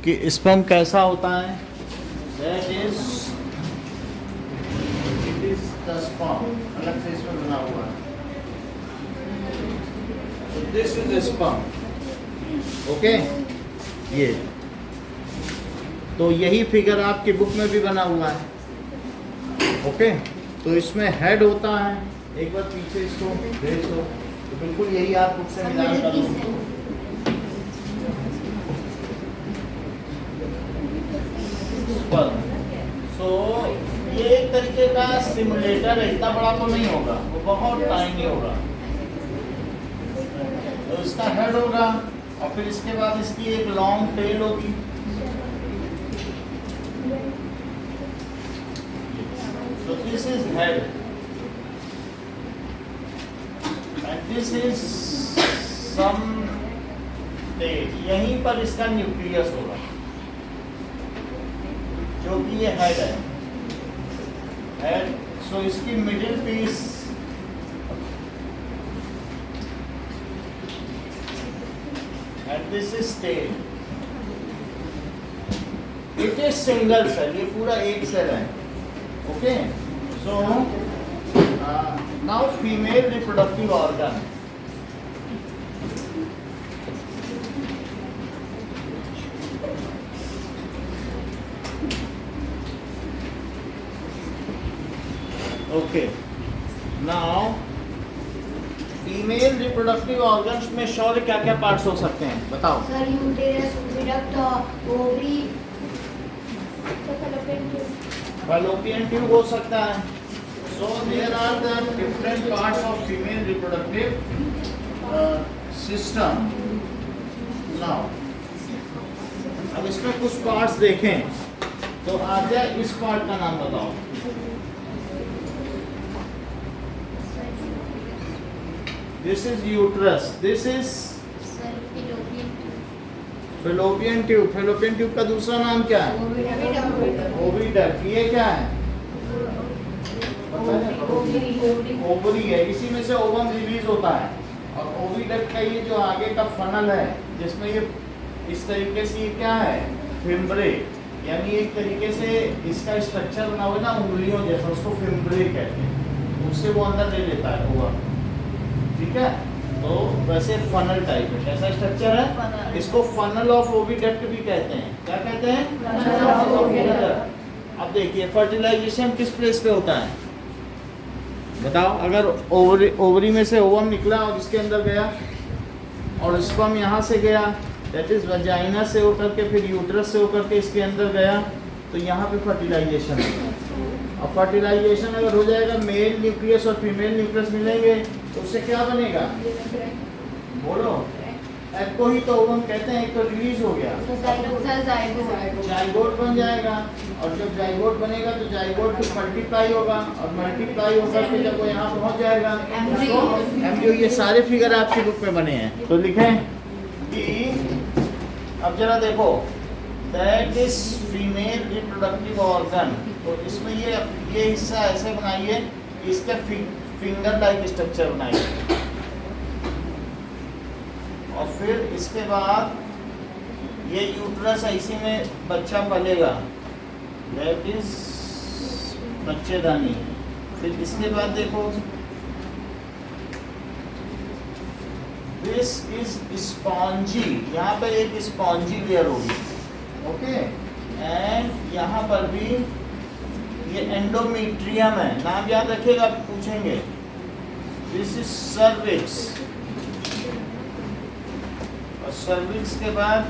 कि स्पर्म कैसा होता है, that is it is the sperm, अलग से इसमें बना हुआ है, दिस इज स्पर्म, ओके। ये तो यही फिगर आपकी बुक में भी बना हुआ है, ओके। तो इसमें हेड होता है, एक बार पीछे इसको भेज दो, तो बिल्कुल यही आप बुक से मिलान कर लो। सो ये एक तरीके का सिमुलेटर है, इतना बड़ा तो नहीं होगा, वो बहुत टाइनी होगा। तो इसका हेड होगा और फिर इसके बाद इसकी एक लॉन्ग टेल होगी। So this is head and this is some tail, यहीं पर इसका न्यूक्लियस होगा, जो कि ये हेड है, हेड। सो इसकी middle piece and this is tail, it is single cell, ये पूरा एक सेल है, okay. So now female reproductive organ, okay. Now female reproductive organs में शौर्य क्या क्या पार्ट्स हो सकते हैं, बताओ। Sir uterus, oviduct, ovary, fallopian tube हो सकता है। So there are the different parts of female reproductive system. Now अब इसमें कुछ पार्ट्स देखें तो आ जाए, इस पार्ट का नाम बताओ। This is uterus. This is fallopian tube. Fallopian tube का दूसरा नाम क्या है? ओविडक्ट। ये क्या है? ओवरी है, इसी में से ओवम रिलीज होता है। और ओविडक्ट का ये जो आगे का फनल है, जिसमें ये इस तरीके से, ये क्या है? फिम्ब्रे, यानी एक तरीके से इसका स्ट्रक्चर बना हुआ है ना उंगलियों जैसा, उसको फिम्ब्रे कहते हैं। उससे वो अंदर ले लेता है ओवम, ठीक है। तो वैसे फनल टाइप है, कैसा स्ट्रक्चर है? इसको फनल ऑफ ओविडक्ट भी कहते हैं। क्या कहते हैं? Funnel of oviduct. अब देखिए फर्टिलाइजेशन किस प्लेस पे होता है, बताओ। अगर ओवरी में से ओवम निकला और इसके अंदर गया और स्पर्म यहाँ से गया, दैट इज वजाइना से होकर के फिर यूट्रस से होकर के इसके अंदर गया, तो यहाँ पे फर्टिलाइजेशन है। और फर्टिलाइजेशन अगर हो जाएगा, मेल न्यूक्लियस और फीमेल न्यूक्लियस मिलेंगे, तो उससे क्या बनेगा? बोलो। एग को ही तो ओवम कहते हैं, एक तो रिलीज हो गया, जाइगोट बन जाएगा। और जब जाइगोट बनेगा तो जाइगोट फिर मल्टीप्लाई होगा, और मल्टीप्लाई होकर के जब वो यहाँ पहुँच जाएगा एम्ब्रियो। ये सारे फिगर आपकी बुक में बने हैं, तो लिखें कि अब जरा देखो, that is female reproductive organ. तो इसमें ये हिस्सा ऐसे बनाइए, इसका फिंगर लाइक स्ट्रक्चर बनाइए, और फिर इसके बाद ये यूट्रस है, इसी में बच्चा पलेगा, दैट इज बच्चेदानी। फिर इसके बाद देखो, दिस इज स्पॉन्जी, यहाँ पे एक स्पॉन्जी लेयर होगी, ओके। एंड यहाँ पर भी ये एंडोमेट्रियम है, नाम याद रखिएगा, पूछेंगे। दिस इज सर्विक्स, और सर्विक्स के बाद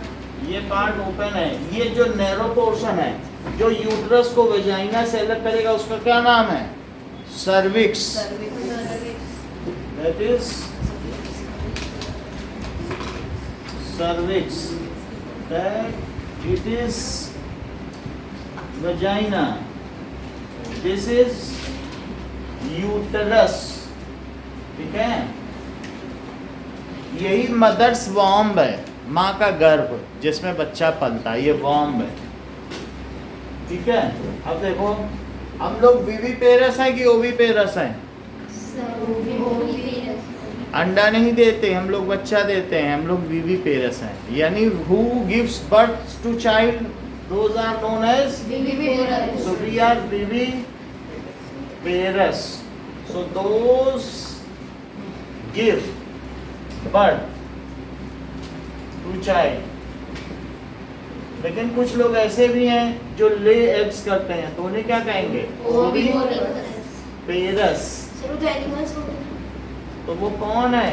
ये पार्ट ओपन है। ये जो नैरो पोर्शन है, जो यूट्रस को वेजाइना से अलग करेगा, उसका क्या नाम है? Cervix. That is cervix, that it is vagina. This is uterus, ठीक है। यही मदर्स वॉम्ब है, माँ का गर्भ जिसमें बच्चा पलता है, ये वॉम्ब है, ठीक है। अब देखो, हम लोग विविपेरस है कि ओविपेरस है? अंडा नहीं देते हम लोग, बच्चा देते हैं हम लोग, विवी पेरस हैं। यानी who gives birth to child, those are known as Viviparous. so we are viviparous, so those give birth to child। लेकिन कुछ लोग ऐसे भी हैं जो ले एग्स करते हैं, तो उन्हें क्या कहेंगे? ओविपेरस। सर वो तो एनिमल्स हो गए। तो वो कौन है?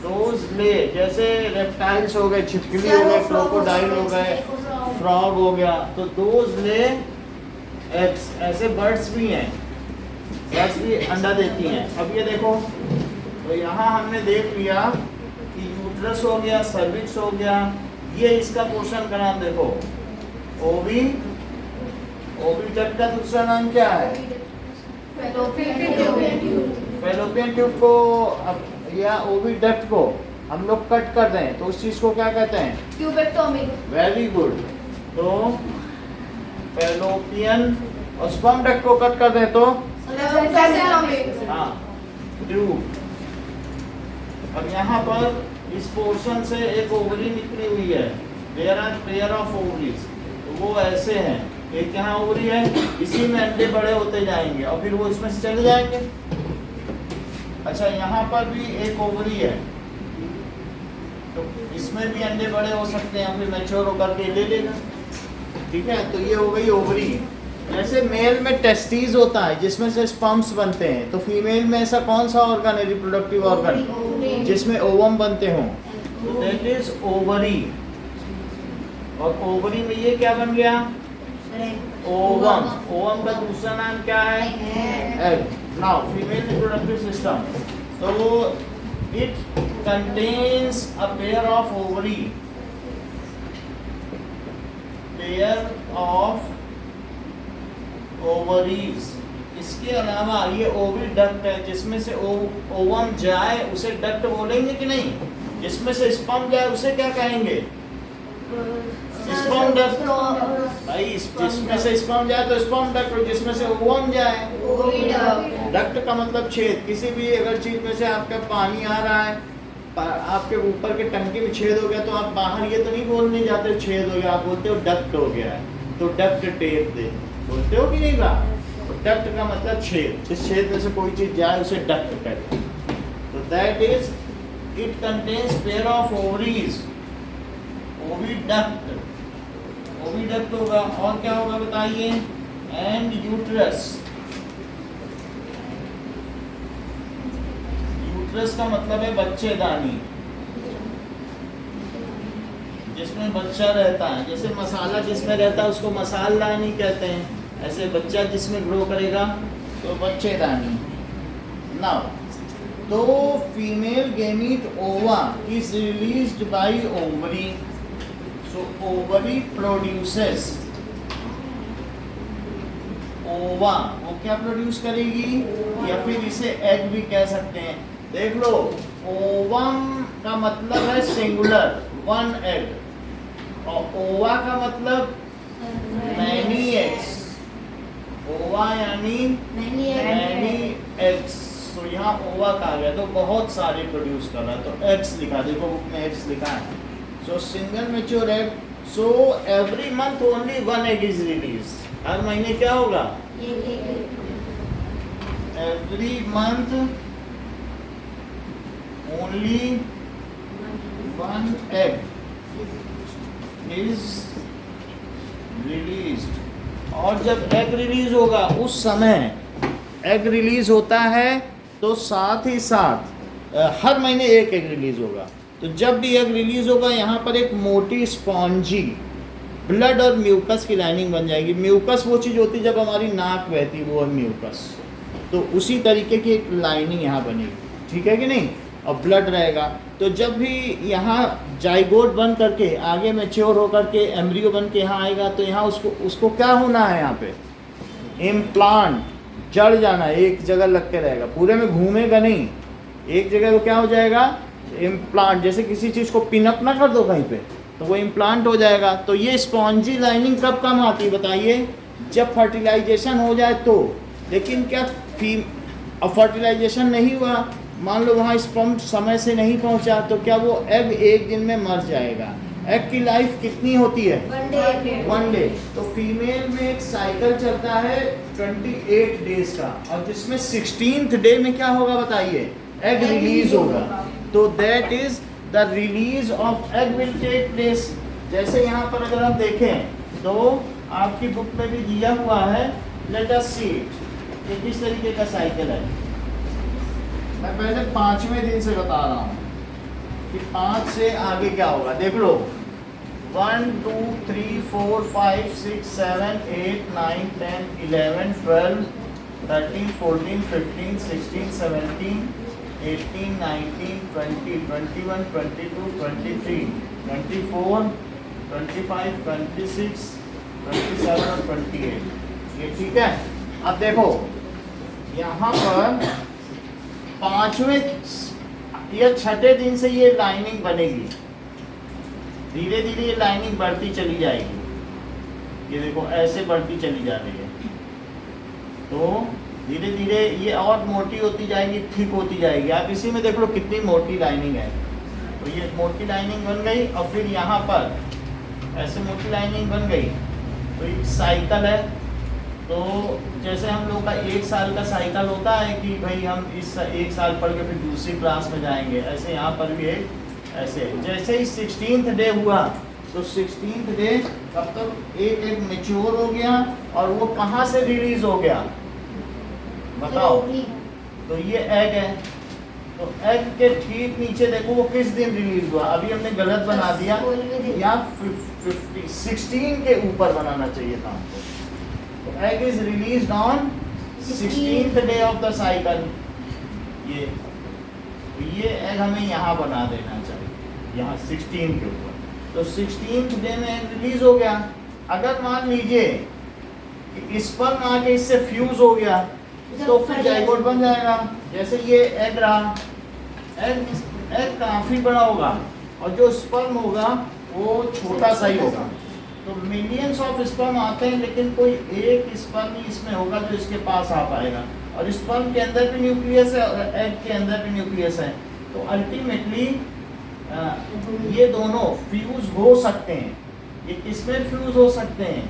दोज ले, जैसे रेप्टाइल्स हो गए, छिपकली हो गए, क्रोकोडाइल हो गए, फ्रॉग हो गया, तो दोज ले एग्स। ऐसे बर्ड्स भी हैं, बर्ड्स भी अंडा देती हैं। अब ये देखो, तो यहाँ हमने देख लिया कि यूट्रस हो गया, सर्विक्स हो गया, ये इसका पोर्शन का नाम देखो, ओवी। ओविडक्ट का दूसरा नाम क्या है? फैलोपियन ट्यूब को या ओविडक्ट को हम लोग कट कर दें तो उस चीज को क्या कहते हैं? ट्यूबेक्टोमी। Very good. तो फैलोपियन और स्पर्म डक्ट को कट कर दें तो हाँ, ट्यूब। अब यहाँ पर इस पोर्शन से एक ओवरी निकली हुई है, there are pair of ovaries, तो वो ऐसे हैं, एक यहाँ ओवरी है, इसी में अंडे बड़े होते जाएंगे और फिर वो इसमें से चले जाएंगे। अच्छा, यहाँ पर भी एक ओवरी है, तो इसमें भी अंडे बड़े हो सकते हैं, फिर मैच्योर होकर के ले लेगा। ठीक है, तो ये हो गई ओवरी। जैसे मेल में टेस्टीज होता है जिसमें से स्पर्म्स बनते हैं, तो फीमेल में ऐसा कौन सा ऑर्गन है, रिप्रोडक्टिव ऑर्गन, जिसमें ओवम बनते हों? तो दैट इज ओवरी। और ओवरी में ये क्या बन गया? ओवम। ओवम का दूसरा नाम क्या है? Egg. Now female reproductive system, तो it contains a pair of ovary, pair of ovaries. इसके अलावा ये ओविडक्ट है, जिसमें से ओवम जाए उसे डक्ट बोलेंगे कि नहीं? जिसमें से स्पर्म जाए उसे क्या कहेंगे? Sperm duct. भाई जिसमें से स्पर्म जाए तो स्पर्म डक्ट, और जिसमें से ओवम जाए डक्ट का मतलब छेद। किसी भी अगर चीज में से आपका पानी आ रहा है, आपके ऊपर के टंकी में छेद हो गया, तो आप बाहर ये तो नहीं बोलने जाते छेद हो गया, आप बोलते हो डक्ट हो गया है, तो डक्ट टेप दे, बोलते हो कि नहीं बात? तो डक्ट का मतलब छेद, जिस छेद में से कोई चीज जाए उसे डक्ट कहते हैं। तो that is it contains pair of ovaries, oviduct. Oviduct होगा, और क्या होगा बताइए? And uterus. यूट्रस का मतलब है बच्चेदानी, जिसमें बच्चा रहता है। जैसे मसाला जिसमें रहता है उसको मसालदानी कहते हैं, ऐसे बच्चा जिसमें ग्रो करेगा तो बच्चेदानी। नाउ, तो फीमेल गेमीट ओवा is released by ovary, so ovary produces ओवा, वो क्या प्रोड्यूस करेगी? या फिर इसे एग भी कह सकते हैं। देख लो, ओवम का मतलब है सिंगुलर, वन एग, और ओवा का मतलब मैनी एग्स। ओवा यानी मैनी एग्स, तो यहाँ ओवा कहा गया, तो बहुत सारे प्रोड्यूस कर रहा है, तो एग्स लिखा, देखो बुक में एग्स लिखा है। So single mature egg, so every month only one egg is release. हर महीने क्या होगा? Every month only one egg is released. और जब एग रिलीज होगा, उस समय एग रिलीज होता है, तो साथ ही साथ हर महीने एक एग रिलीज होगा। तो जब भी एग रिलीज होगा, यहाँ पर एक मोटी स्पॉन्जी ब्लड और म्यूकस की लाइनिंग बन जाएगी। म्यूकस वो चीज़ होती है जब हमारी नाक बहती, वो है म्यूकस। तो उसी तरीके की एक लाइनिंग यहाँ बनेगी, ठीक है कि नहीं? और ब्लड रहेगा। तो जब भी यहाँ जाइगोट बन करके आगे मैच्योर होकर के एम्ब्रियो बन के यहाँ आएगा, तो यहाँ उसको क्या होना है? यहाँ पे इम्प्लांट, जड़ जाना है, एक जगह लग के रहेगा, पूरे में घूमेगा नहीं, एक जगह को क्या हो जाएगा? इम्प्लांट। जैसे किसी चीज़ को पिनअप ना कर दो कहीं पे, तो वो इम्प्लांट हो जाएगा। तो ये स्पॉन्जी लाइनिंग कब काम आती है बताइए? जब फर्टिलाइजेशन हो जाए तो। लेकिन क्या अब फर्टिलाइजेशन नहीं हुआ, मान लो वहाँ स्पर्म समय से नहीं पहुँचा तो क्या वो एग एक दिन में मर जाएगा। एग की लाइफ कितनी होती है? 1 डे। तो फीमेल में एक साइकिल चलता है 28 डेज का, और जिसमें 16th डे में क्या होगा बताइए? एग रिलीज होगा। तो that is the release of egg will take place. जैसे यहाँ पर अगर हम देखें तो आपकी बुक में भी दिया हुआ है, लेट अस सी इट, ये किस तरीके का साइकिल है। मैं पहले 5वें दिन से बता रहा हूँ कि 5 से आगे क्या होगा। देख लो 1 2 3 4 5 6 7 8 9 10 11 12 13 14 15 16 17 18 19 20 21 22 23 24 25 26 27 और 28, ये ठीक है। अब देखो यहाँ पर 5वें या 6ठे दिन से ये लाइनिंग बनेगी, धीरे धीरे ये लाइनिंग बढ़ती चली जाएगी। ये देखो ऐसे बढ़ती चली जा रही है, तो धीरे धीरे ये और मोटी होती जाएगी, थिक होती जाएगी। आप इसी में देख लो कितनी मोटी लाइनिंग है। तो ये मोटी लाइनिंग बन गई, और फिर यहाँ पर ऐसे मोटी लाइनिंग बन गई। तो एक साइकिल है, तो जैसे हम लोग का 1 साल का साइकिल होता है कि भाई हम इस 1 साल पढ़ के फिर दूसरी क्लास में जाएंगे, ऐसे यहाँ पर भी एक ऐसे। जैसे ही 16th डे हुआ तो 16th डे तब तक एक मैच्योर हो गया, और वो कहाँ से रिलीज हो गया बताओ? तो ये एग है, तो एग के ठीक नीचे देखो वो किस दिन रिलीज हुआ। अभी हमने गलत बना दिया, या 16 के ऊपर बनाना चाहिए था हमको। तो egg is released on 16th day of the cycle. ये एग हमें यहाँ बना देना चाहिए, यहाँ 16 के ऊपर। तो 16th डे में एग रिलीज हो गया। अगर मान लीजिए कि स्पर्म आके इससे फ्यूज हो गया तो फिर जाइगोट बन जाएगा। जैसे ये एग रहा, एग काफी बड़ा होगा, और जो स्पर्म होगा वो छोटा सा ही होगा। तो मिलियंस ऑफ स्पर्म आते हैं, लेकिन कोई एक स्पर्म ही इसमें होगा जो इसके पास आ पाएगा। और स्पर्म के अंदर भी न्यूक्लियस है और एग के अंदर भी न्यूक्लियस है। तो अल्टीमेटली ये दोनों फ्यूज हो सकते हैं। ये किसमें फ्यूज हो सकते हैं?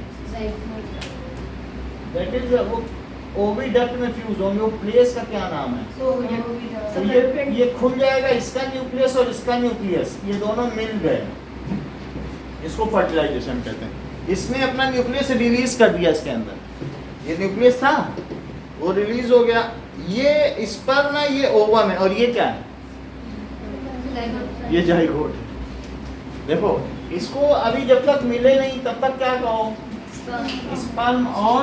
दैट इज वो ओविडक्ट में फ्यूज होंगे। वो प्लेस का क्या नाम है? तो ये खुल जाएगा, इसका न्यूक्लियस और इसका न्यूक्लियस ये दोनों मिल गए, इसको फर्टिलाइजेशन कहते हैं। इसने अपना न्यूक्लियस रिलीज कर दिया इसके अंदर, ये न्यूक्लियस था वो रिलीज हो गया। ये स्पर्म है, ये ओवम है, और ये क्या है? ये जाइगोट है। देखो इसको अभी जब तक मिले नहीं तब तक क्या कहो? स्पर्म और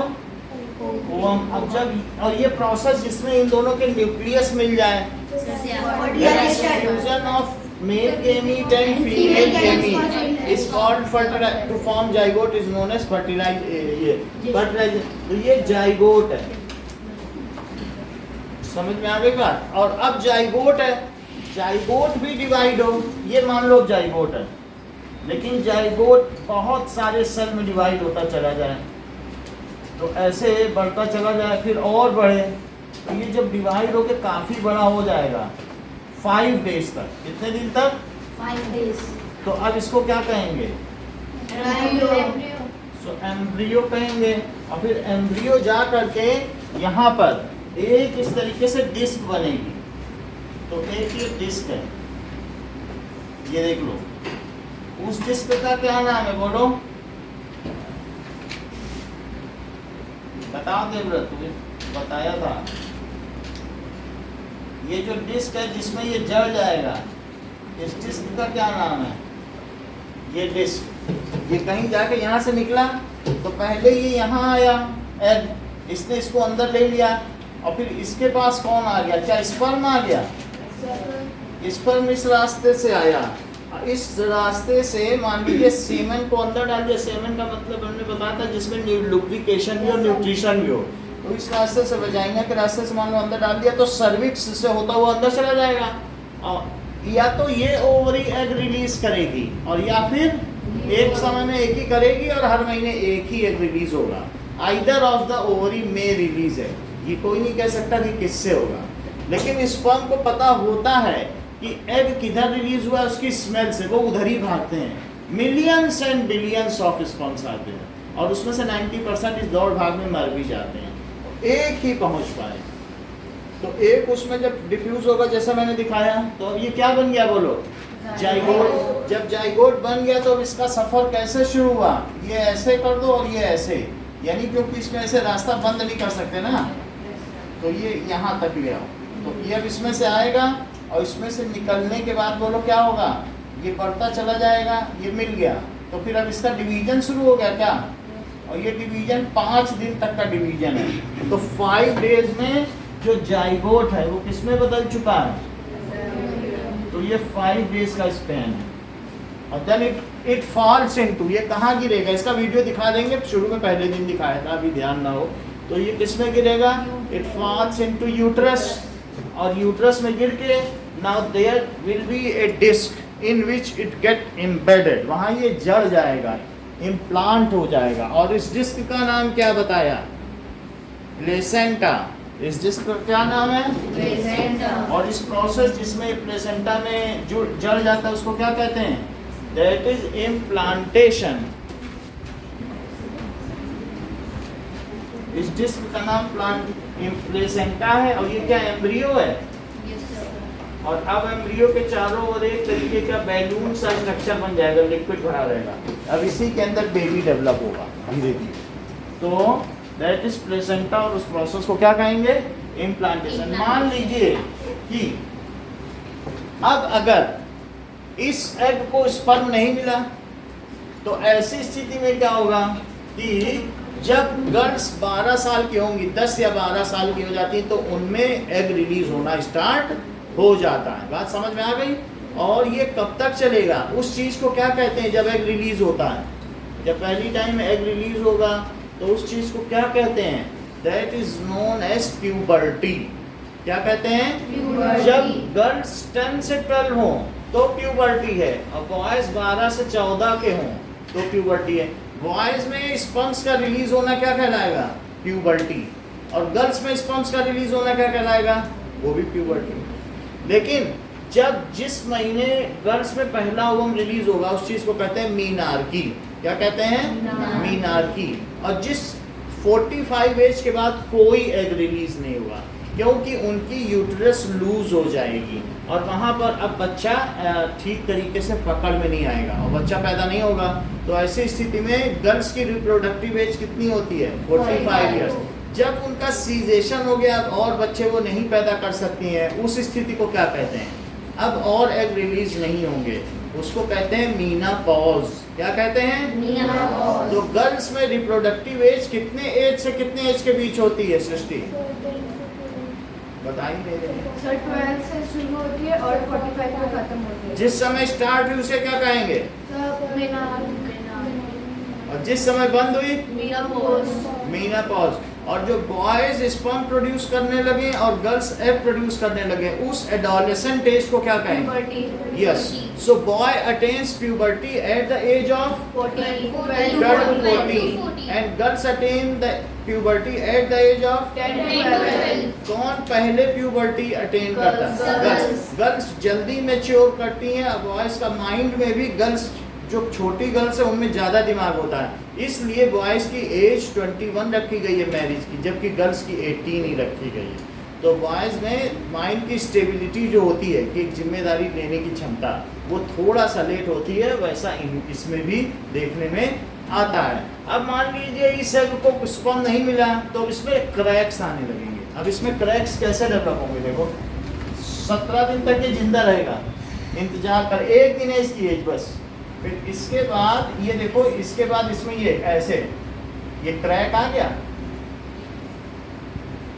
ओवम। अब जब और ये प्रोसेस जिसमें इन दोनों के न्यूक्लियस मिल जाए, fusion of male gamete and female gamete is called to form zygote is known as fertilization। तो ये जाइगोट है, समझ में आ गई बात? और अब जाइगोट है, जाइगोट भी डिवाइड हो। ये मान लो जाइगोट है, लेकिन जाइगोट बहुत सारे सेल में डिवाइड होता चला जाए, तो ऐसे बढ़ता चला जाए, फिर और बढ़े। तो ये जब डिवाइड होकर काफी बड़ा हो जाएगा 5 डेज तक। कितने दिन तक? 5 डेज। तो अब इसको क्या कहेंगे? सो एम्ब्रियो कहेंगे। और फिर एम्ब्रियो जा करके यहाँ पर एक इस तरीके से डिस्क बनेगी। तो एक ये डिस्क है, ये देख लो। उस डिस्क का क्या नाम है बोलो? बताओ देवव्रत, तुझे बताया था। ये जो डिस्क है जिसमें ये जड़ जाएगा, इस डिस्क का क्या नाम है? ये डिस्क, ये कहीं जाके यहाँ से निकला तो पहले ये यहाँ आया एग, इसने इसको अंदर ले लिया, और फिर इसके पास कौन आ गया? क्या स्पर्म आ गया? स्पर्म इस रास्ते से आया, इस रास्ते से मान लीजिए सेमेन को अंदर डाल दिया। सेमेन का मतलब हमने बताया था जिसमें लुब्रिकेशन भी और न्यूट्रिशन भी हो। तो इस रास्ते से वजाइना के रास्ते से मान लो अंदर डाल दिया, तो सर्विक्स से होता हुआ अंदर चला जाएगा। और या तो ये ओवरी एग रिलीज करेगी, और या फिर एक समय में एक ही करेगी और हर महीने एक ही एग रिलीज होगा। आइदर ऑफ द ओवरी में रिलीज है, ये कोई नहीं कह सकता कि किससे होगा। लेकिन स्पर्म को पता होता है कि एग किधर रिलीज हुआ है, उसकी स्मेल से वो उधर ही भागते हैं। Millions and billions of sperms आते हैं और उसमें से 90% इस दौड़ भाग में मर भी जाते हैं, एक ही पहुंच पाए। तो एक उसमें जब डिफ्यूज होगा जैसा मैंने दिखाया, तो अब ये क्या बन गया बोलो, जाइगोट। जब जाइगोट बन गया तो अब इसका सफर कैसे शुरू हुआ, ये ऐसे कर दो और ये ऐसे, यानी क्योंकि इसमें ऐसे रास्ता बंद नहीं कर सकते ना, तो ये यहाँ तक ले आओ। तो ये अब इसमें से आएगा और इसमें से निकलने के बाद बोलो क्या होगा, ये बढ़ता चला जाएगा, ये मिल गया, तो फिर अब इसका डिवीजन शुरू हो गया क्या, और ये डिवीजन 5 दिन तक का डिवीजन है। तो 5 डेज में जो जाइगोट है वो किसमें बदल चुका है, तो ये 5 डेज का स्पैन है। और देन इट फॉल्स इनटू, ये कहाँ गिरेगा, इसका वीडियो दिखा देंगे, शुरू में पहले दिन दिखाया था, अभी ध्यान ना हो। तो ये किसमें गिरेगा, इट फॉल्स इनटू यूट्रस, और यूट्रस में गिर के now there will be a disc in which it get embedded, वहाँ ये जड़ जाएगा, इम्प्लांट हो जाएगा। और इस डिस्क का नाम क्या बताया, प्लेसेंटा। इस डिस्क का क्या नाम है, प्लेसेंटा। और इस प्रोसेस जिसमें प्लेसेंटा में जो जड़ जाता है उसको क्या कहते हैं, दैट इज इम्प्लांटेशन। इस डिस्क का नाम प्लेसेंटा है, और ये क्या एम्ब्रियो है। और अब एम्ब्रियो के चारों ओर एक तरीके का बैलून सा स्ट्रक्चर बन जाएगा, लिक्विड भरा रहेगा, अब इसी के अंदर बेबी डेवलप होगा धीरे धीरे। तो दैट इज प्लेसेंटा, और उस प्रोसेस को क्या कहेंगे, इम्प्लांटेशन। मान लीजिए कि अब अगर इस एग को स्पर्म नहीं मिला, तो ऐसी स्थिति में क्या होगा कि जब गर्ल्स 12 साल की होंगी, 10 या 12 साल की हो जाती हैं, तो उनमें एग रिलीज होना स्टार्ट हो जाता है। बात समझ में आ गई। और ये कब तक चलेगा, उस चीज़ को क्या कहते हैं जब एग रिलीज होता है, जब पहली टाइम एग रिलीज होगा तो उस चीज़ को क्या कहते हैं, that is known as puberty. क्या कहते हैं, Puberty। जब गर्ल्स 10 से 12 हो तो प्यूबर्टी है, और बॉयज 12 से 14 के हों तो प्यूबर्टी है। बॉयज में स्पर्म्स का रिलीज होना क्या कहलाएगा, प्यूबर्टी, और गर्ल्स में स्पर्म्स का रिलीज होना क्या कहलाएगा, वो भी प्यूबर्टी। लेकिन जब जिस महीने गर्ल्स में पहला ओवम रिलीज होगा उस चीज़ को कहते हैं मीनार्की। क्या कहते हैं, मीनार्की। और जिस 45 एज के बाद कोई एग रिलीज नहीं होगा, क्योंकि उनकी यूट्रस लूज हो जाएगी और वहाँ पर अब बच्चा ठीक तरीके से पकड़ में नहीं आएगा और बच्चा पैदा नहीं होगा। तो ऐसी स्थिति में गर्ल्स की रिप्रोडक्टिव एज कितनी होती है, 45 ईयर्स। जब उनका सीजेशन हो गया और बच्चे वो नहीं पैदा कर सकती हैं, उस स्थिति को क्या कहते हैं, अब और एग रिलीज नहीं होंगे, उसको कहते हैं मीनापॉज। क्या कहते हैं, मीनापॉज। तो गर्ल्स में रिप्रोडक्टिव एज कितने एज से कितने एज के बीच होती है, सृष्टि बताइए दे रहे हैं। सर 12 से शुरू होती है और 45 में खत्म होती है। जिस समय स्टार्ट हुई उसे क्या कहेंगे, सब और जिस समय बंद हुई मीनापॉज। मीनापॉज। और जो बॉयज स्पर्म प्रोड्यूस करने लगे और गर्ल्स एग प्रोड्यूस करने लगे, उस एडोलेसेंट एज को क्या कहेंगे, puberty. Yes. So boy attains puberty at the age of 12 12 to 14 14 and girls attain the puberty at the age of 10 to 12। कौन पहले प्यूबर्टी अटेन करता है, गर्ल्स। गर्ल्स जल्दी मैच्योर करती हैं। अब बॉयज का माइंड में भी गर्ल्स जो छोटी गर्ल्स है उनमें ज़्यादा दिमाग होता है, इसलिए बॉयज़ की एज 21 रखी गई है मैरिज की, जबकि गर्ल्स की 18 ही रखी गई है। तो बॉयज़ में माइंड की स्टेबिलिटी जो होती है कि एक जिम्मेदारी लेने की क्षमता, वो थोड़ा सा लेट होती है, वैसा इसमें भी देखने में आता है। अब मान लीजिए इस एग को स्पर्म नहीं मिला तो इसमें क्रैक्स आने लगेंगे। अब इसमें क्रैक्स कैसे डेवलप होंगे, देखो 17 दिन तक ये जिंदा रहेगा, इंतजार कर, 1 दिन है इसकी एज बस। फिर इसके बाद ये देखो, इसके बाद इसमें ये ऐसे ये क्रैक आ गया,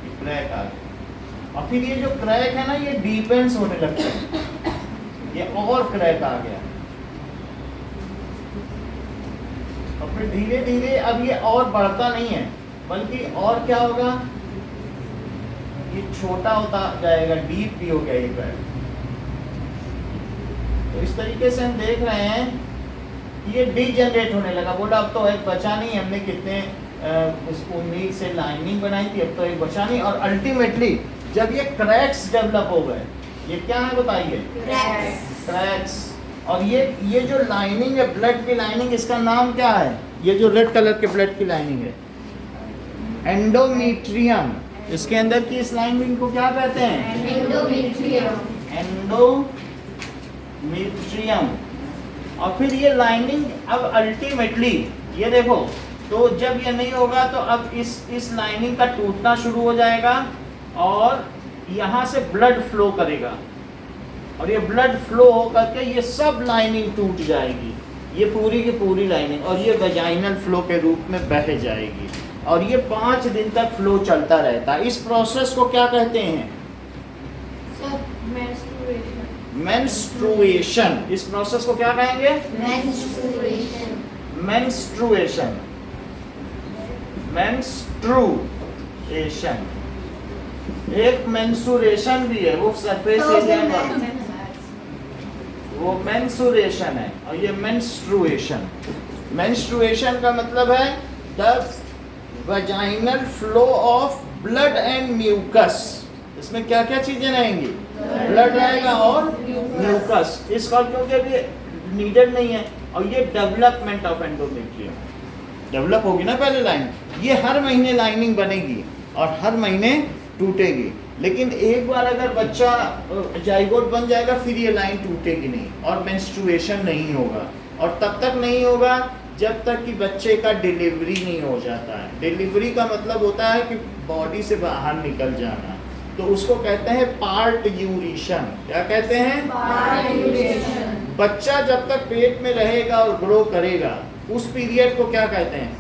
ये क्रैक आ गया, और फिर ये जो क्रैक है ना ये डीपेंस होने लगता है, ये और क्रैक आ गया, और फिर धीरे धीरे अब ये और बढ़ता नहीं है बल्कि और क्या होगा, ये छोटा होता जाएगा, डीप भी हो गया ये क्रैक। तो इस तरीके से हम देख रहे हैं ये डीजनरेट होने लगा। बोला अब तो एक बचा नहीं, हमने कितने उस उम्मीद से लाइनिंग बनाई थी, अब तो एक बचा नहीं। और अल्टीमेटली जब ये क्रैक्स डेवलप हो गए, ये क्या है बताइए? क्रैक्स। और ये जो लाइनिंग है, ब्लड की लाइनिंग, इसका नाम क्या है? ये जो रेड कलर के ब्लड की लाइनिंग है, एंडोमेट्रियम। इसके अंदर की इस लाइनिंग को क्या कहते हैं? एंडोमेट्रियम। और फिर ये लाइनिंग अब अल्टीमेटली, ये देखो, तो जब ये नहीं होगा तो अब इस लाइनिंग का टूटना शुरू हो जाएगा और यहाँ से ब्लड फ्लो करेगा, और ये ब्लड फ्लो करके ये सब लाइनिंग टूट जाएगी, ये पूरी की पूरी लाइनिंग, और ये वेजाइनल फ्लो के रूप में बह जाएगी, और ये 5 दिन तक फ्लो चलता रहता है। इस प्रोसेस को क्या कहते हैं? मेंस्ट्रुएशन। इस प्रोसेस को क्या कहेंगे? मेंस्ट्रुएशन। मेंस्ट्रुएशन। एक मेंसुरेशन भी है, वो सरफेस एरिया में, वो मेंसुरेशन है, और ये मेंस्ट्रुएशन। मेंस्ट्रुएशन का मतलब है the vaginal flow of blood and mucus. इसमें क्या क्या चीजें रहेंगी? ब्लड रहेगा और म्यूकस। इसका क्योंकि अभी नीडेड नहीं है। और ये डेवलपमेंट ऑफ एंडोमेट्रियम, डेवलप होगी ना पहले लाइन, ये हर महीने लाइनिंग बनेगी और हर महीने टूटेगी। लेकिन एक बार अगर बच्चा जाइगोट बन जाएगा फिर ये लाइन टूटेगी नहीं और मेंस्ट्रुएशन नहीं होगा। और तब तक नहीं होगा जब तक कि बच्चे का डिलीवरी नहीं हो जाता है। डिलीवरी का मतलब होता है कि बॉडी से बाहर निकल जाना, तो उसको कहते हैं पार्ट्यूरेशन। क्या कहते हैं? पार्ट्यूरेशन। बच्चा जब तक पेट में रहेगा और ग्रो करेगा उस पीरियड को क्या कहते हैं?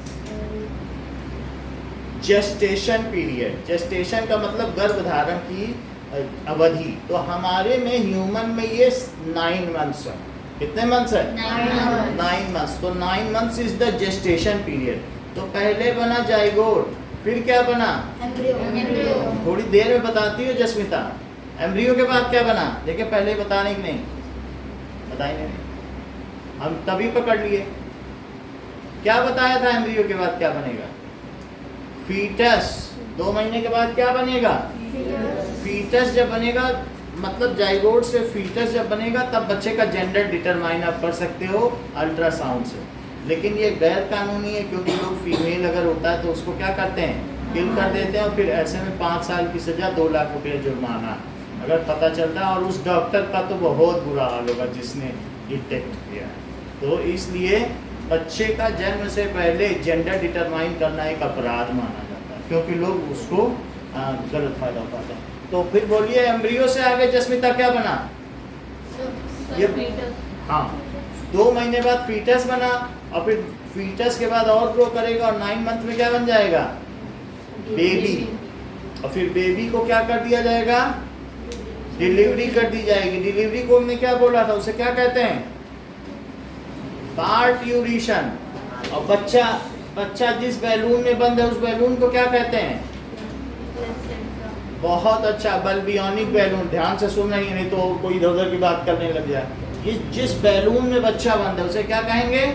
Gestation period. जेस्टेशन का मतलब गर्भधारण की अवधि। तो हमारे में ह्यूमन में ये 9 मंथ्स है। कितने मंथ्स है? 9 मंथ्स। तो 9 months is the gestation period. तो पहले बना जाइगोट, फिर क्या बना? एम्ब्रियो। थोड़ी देर में बताती हो जस्मिता। एम्ब्रियो के बाद क्या बना? देखिए पहले बताने की नहीं, बताएंगे हम तभी पकड़ लिए। क्या बताया था? एम्ब्रियो के बाद क्या बनेगा? फीटस। 2 महीने के बाद क्या बनेगा? फीटस जब बनेगा, मतलब जाइगोट से फीटस जब बनेगा तब बच्चे का जेंडर डिटरमाइन आप कर सकते हो अल्ट्रासाउंड से। लेकिन ये गैर कानूनी है, क्योंकि लोग फीमेल अगर होता है तो उसको क्या करते हैं? किल कर देते हैं, और फिर ऐसे में 5 साल की सजा, 2 लाख रुपये जुर्माना अगर पता चलता है। और उस डॉक्टर का तो बहुत बुरा हाल होगा जिसने डिटेक्ट किया है। तो इसलिए बच्चे का जन्म से पहले जेंडर डिटरमाइन करना एक अपराध माना जाता है, क्योंकि लोग उसको गलत फायदा उठाते हैं। तो फिर बोलिए एम्ब्रियो से आगे जस्मिता क्या बना? ये हाँ, 2 महीने बाद फीटस बना, और फिर फीटस के बाद और ग्रो करेगा और 9 मंथ में क्या बन जाएगा? बेबी। और फिर बेबी को क्या कर दिया जाएगा? डिलीवरी कर दी जाएगी। डिलीवरी को हमने क्या बोला था, उसे क्या कहते हैं? पार्ट्यूरेशन। और बच्चा जिस बैलून में बंद है उस बैलून को क्या कहते हैं? बहुत अच्छा, बल्बियोनिक बैलून। ध्यान से सुन रही है, नहीं तो कोई इधर उधर की बात करने लग जाए। ये जिस बैलून में बच्चा बंद है उसे क्या कहेंगे?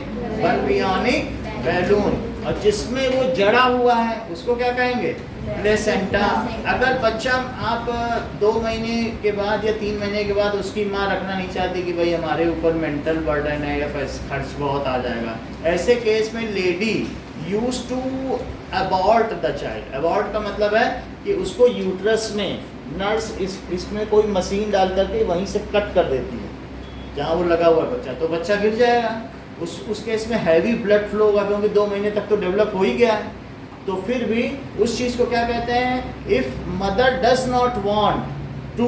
बल्बियोनिक बैलून। और जिसमें वो जड़ा हुआ है उसको क्या कहेंगे? प्लेसेंटा। अगर बच्चा आप 2 महीने के बाद या 3 महीने के बाद उसकी माँ रखना नहीं चाहती कि भाई हमारे ऊपर मेंटल बर्डन है या खर्च बहुत आ जाएगा, ऐसे केस में lady used to abort the child. Abort का मतलब है कि उसको यूट्रस में नर्स इसमें कोई मशीन डाल करके वहीं से कट कर देती है जहाँ वो लगा हुआ बच्चा, तो बच्चा गिर जाएगा। उस केस में हैवी ब्लड फ्लो होगा, क्योंकि 2 महीने तक तो डेवलप हो ही गया है। तो फिर भी उस चीज़ को क्या कहते हैं? If mother does not want to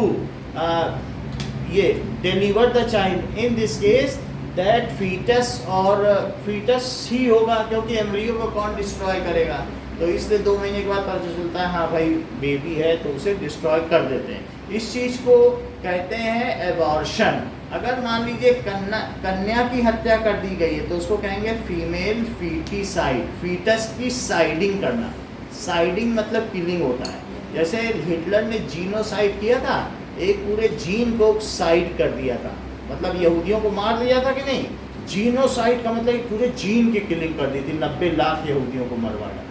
ये deliver the child, in this case that foetus, और फीटस ही होगा क्योंकि एम्ब्रियो को कौन डिस्ट्रॉय करेगा। तो इसलिए 2 महीने के बाद पता चलता है हाँ भाई बेबी है, तो उसे डिस्ट्रॉय कर देते हैं। इस चीज़ को कहते हैं एबॉर्शन। अगर मान लीजिए कन्या की हत्या कर दी गई है तो उसको कहेंगे फीमेल फीटिसाइड। फीटस की साइडिंग करना। साइडिंग मतलब किलिंग होता है। जैसे हिटलर ने जीनोसाइड किया था, एक पूरे जीन को साइड कर दिया था, मतलब यहूदियों को मार दिया था कि नहीं। जीनोसाइड का मतलब पूरे जीन की किलिंग कर दी थी, 90 लाख यहूदियों को मरवा डाला।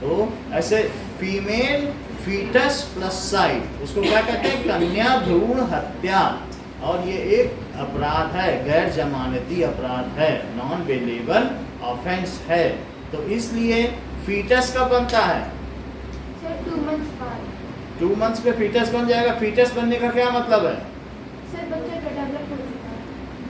तो ऐसे फीमेल फीटस प्लस साइड, उसको क्या कहते हैं? कन्या भ्रूण हत्या। और ये एक अपराध है, गैर जमानती अपराध है, नॉन बेलेबल ऑफेंस है। तो इसलिए फीटस कब बनता है? सर 2 months बाद। 2 months पे फीटस बन जाएगा। फीटस बनने का क्या मतलब है? सर बच्चा का डेवलप हो चुका है।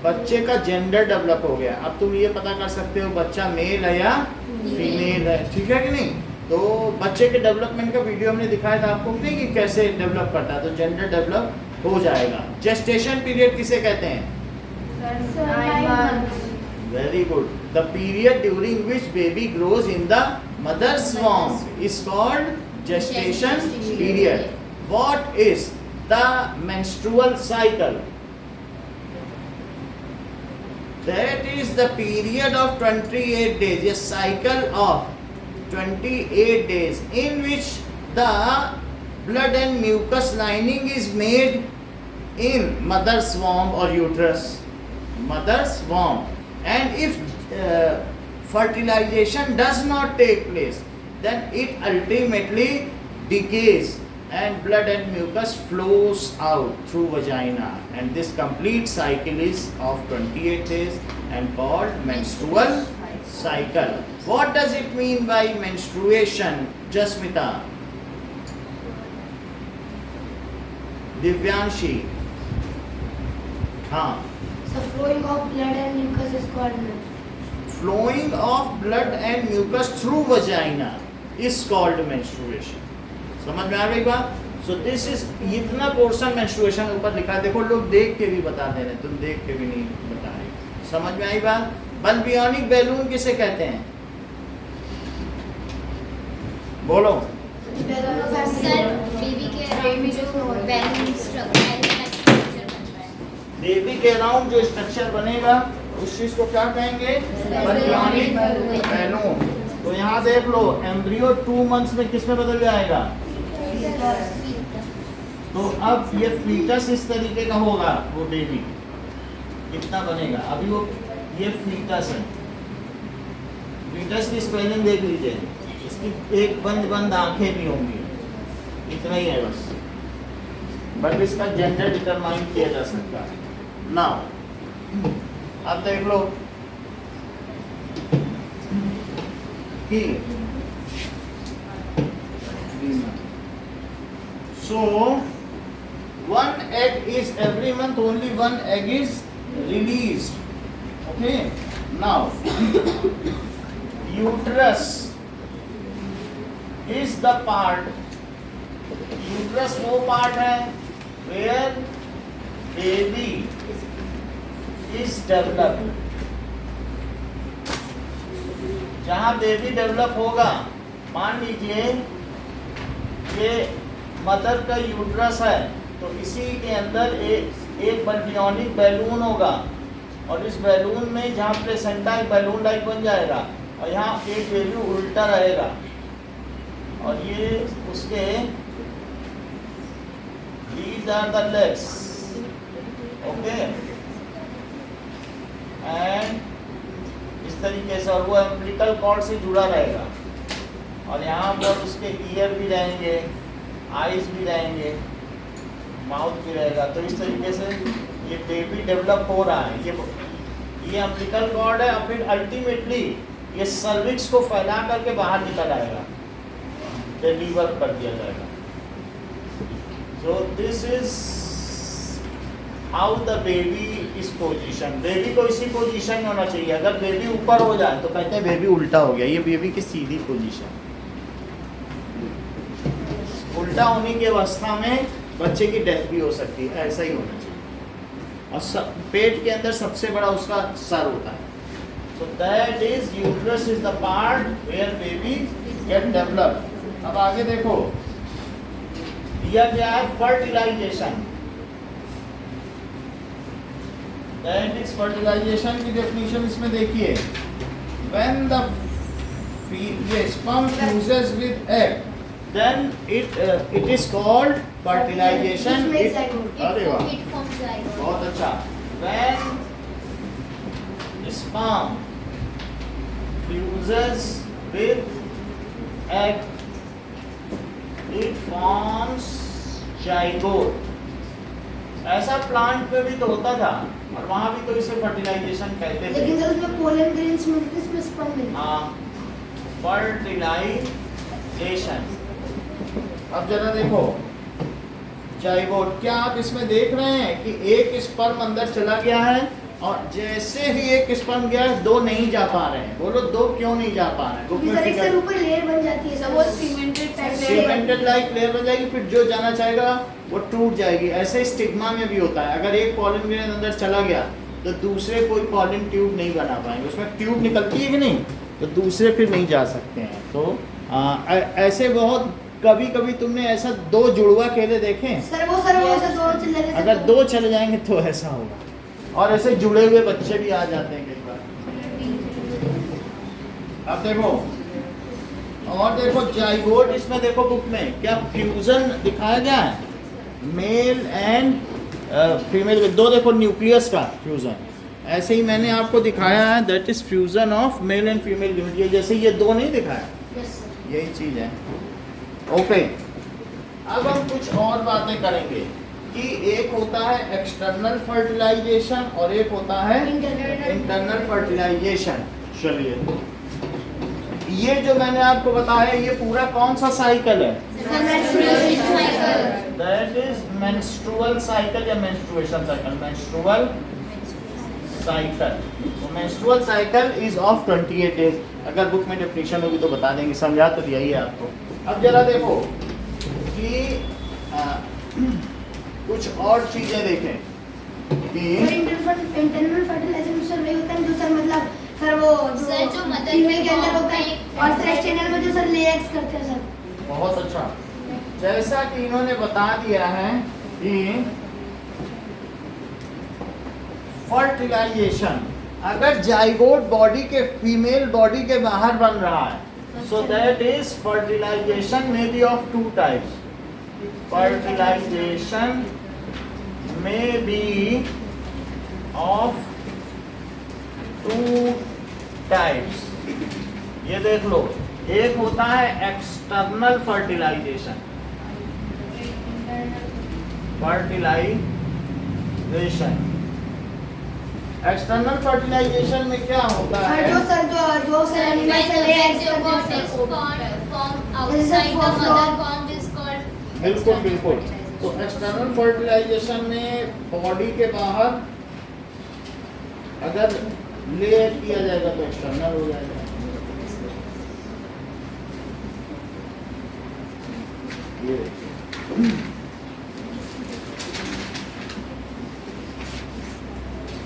बच्चे का जेंडर डेवलप हो गया। अब तुम ये पता कर सकते हो बच्चा मेल है या फीमेल है, ठीक है कि नहीं? तो बच्चे के डेवलपमेंट का वीडियो हमने दिखाया था आपको नहीं कि कैसे डेवलप करता है, तो जेंडर डेवलप हो जाएगा। जेस्टेशन पीरियड किसे कहते हैं? Sir 9 months। Very good. The period during which baby grows in the mother's womb is called gestation period. What is the menstrual cycle? That is the period of 28 days, a cycle of 28 days in which the blood and mucus lining is made in mother's womb or uterus, mother's womb. And if fertilization does not take place, then it ultimately decays and blood and mucus flows out through vagina, and this complete cycle is of 28 days and called menstrual cycle. What does it mean by menstruation, Jasmita? Divyanshi? हाँ, So flowing of blood and mucus is called menstruation. flowing of blood and mucus through vagina is called menstruation. समझ में आ गई बात? So this is, इतना portion menstruation ऊपर लिखा है, देखो लोग देख के भी बता दे रहे, तुम देख के भी नहीं बता रहे। समझ में आई बात? बल्बियोनिक बैलून किसे कहते हैं? बोलो। सर बेबी के अराउंड जो बैलून स्ट्रक्चर बनता है, बेबी के अराउंड जो स्ट्रक्चर बनेगा उस चीज को क्या कहेंगे? बल्बियोनिक बैलून। तो यहाँ देख लो, एम्ब्रियो 2 months में किस में बदल जाएगा? तो अब ये फीटस इस तरीके का होगा, वो बेबी कितना बनेगा? अभी वो ये फीटस है। फीटस की स्पेलिंग देख लीजिए, इसकी एक बंद बंद आंखें भी होंगी, इतना ही है बस। बट इसका जेंडर डिटरमाइन किया जा सकता है। नाउ अब देख लो कि so one egg is every month, only one egg is released. Okay, now uterus is the part, uterus वो part है where baby is developed, जहाँ बेबी डेवलप होगा। मान लीजिए ये मदर का यूट्रस है, तो इसी के अंदर एक बल्बियोनिक बैलून होगा, और इस बैलून में जहाँ प्लेसेंटा एक बैलून लाइक बन जाएगा, और यहाँ एक बेबी उल्टा रहेगा, और ये उसके these are the legs, okay, and इस तरीके से, और वो अम्बिलिकल कॉर्ड से जुड़ा रहेगा, और यहाँ पर उसके ईयर भी रहेंगे, आईज भी रहेंगे, माउथ भी रहेगा। तो इस तरीके से ये बेबी डेवलप हो रहा है। ये अम्बिलिकल कॉर्ड है, और फिर अल्टीमेटली ये सर्विक्स को फैला करके बाहर निकल आएगा, डिलीवर कर दिया जाएगा। So this is how the baby is position. Baby को इसी पोजीशन में होना चाहिए। अगर बेबी ऊपर हो जाए तो कहते हैं बेबी उल्टा हो गया। ये बेबी की सीधी पोजीशन। उल्टा होने की अवस्था में बच्चे की डेथ भी हो सकती है, ऐसा ही होना चाहिए। और पेट के अंदर सबसे बड़ा उसका सर होता है। So that is uterus is the part where baby get develop. अब आगे देखो, दिया गया है फर्टिलाइजेशन। दैट इज फर्टिलाइजेशन की डेफिनेशन इसमें देखिए, when the sperm fuses with egg, then it is called fertilization. अरे वाह, it forms zygote. बहुत अच्छा। When sperm fuses with egg, it forms zygote. ऐसा प्लांट पे भी तो होता था और वहां भी तो इसे फर्टिलाइजेशन कहते थे। लेकिन सर उसमें पोलन ग्रेन्स मिलते हैं, इसमें स्पर्म मिलते हैं। हाँ, फर्टिलाइजेशन। अब जरा देखो जाइगोट, क्या आप इसमें देख रहे हैं कि एक स्पर्म अंदर चला गया है और जैसे ही एक स्पर्म गया है दो नहीं जा पा रहे हैं। बोलो दो क्यों नहीं जा पा रहे हैं? क्योंकि सर एक से ऊपर लेयर बन जाती है, सब वो cemented type cemented like layer बन जाएगी, फिर जो जाना चाहेगा वो टूट जाएगी। ऐसे स्टिग्मा में भी होता है, अगर एक पॉलन ग्रेन अंदर चला गया तो दूसरे कोई पॉलन ट्यूब नहीं बना पाएंगे। उसमें ट्यूब निकलती है कि नहीं, तो दूसरे फिर नहीं जा सकते हैं। तो ऐसे बहुत कभी कभी तुमने ऐसा दो जुड़वा केले देखे? सर वो ऐसे दोनों चल रहे थे। अगर दो चले जाएंगे तो ऐसा होगा, और ऐसे जुड़े हुए बच्चे भी आ जाते हैं कई बार। अब देखो, और देखो जाइगोट, इसमें देखो बुक में क्या फ्यूजन दिखाया गया है, मेल एंड फीमेल में। दो देखो न्यूक्लियस का फ्यूजन, ऐसे ही मैंने आपको दिखाया है, that is fusion of male and female unit. ये जैसे ये दो नहीं दिखाया, यही चीज है। ओके, अब हम कुछ और बातें करेंगे कि एक होता है एक्सटर्नल फर्टिलाइजेशन और एक होता है इंटरनल फर्टिलाइजेशन। चलिए, ये जो मैंने आपको बताया ये पूरा कौन सा साइकिल है? दैट इज मेंस्ट्रुअल साइकिल या मेंस्ट्रुएशन साइकिल। मेंस्ट्रुअल साइकिल, तो menstrual cycle is of 28 days. अगर बुक में डेफिनेशन होगी तो बता देंगे, समझा तो दिया ही है आपको। अब जरा देखो कि कुछ और चीजें देखें कि इंटरनल फर्टिलाइजेशन सर वही होता है जो सर मतलब सर वो सर जो मदर फीमेल के अंदर होता है, और सर एक्सटर्नल में जो सर लेग्स करते हैं सर। बहुत अच्छा, जैसा कि इन्होंने बता दिया है कि फर्टिलाइजेशन अगर जाइगोट बॉडी के फीमेल बॉडी के बाहर बन रहा है, so that is fertilization may be of two types. Fertilization may be of two types. ये देख लो, एक होता है एक्सटर्नल फर्टिलाइजेशन। एक्सटर्नल फर्टिलाइजेशन में क्या होता है? जो सर एनिमल से लेग्स करते हैं बिल्कुल बिल्कुल। तो एक्सटर्नल फर्टिलाइजेशन में बॉडी के बाहर अगर लेयर किया जाएगा तो एक्सटर्नल हो जाएगा।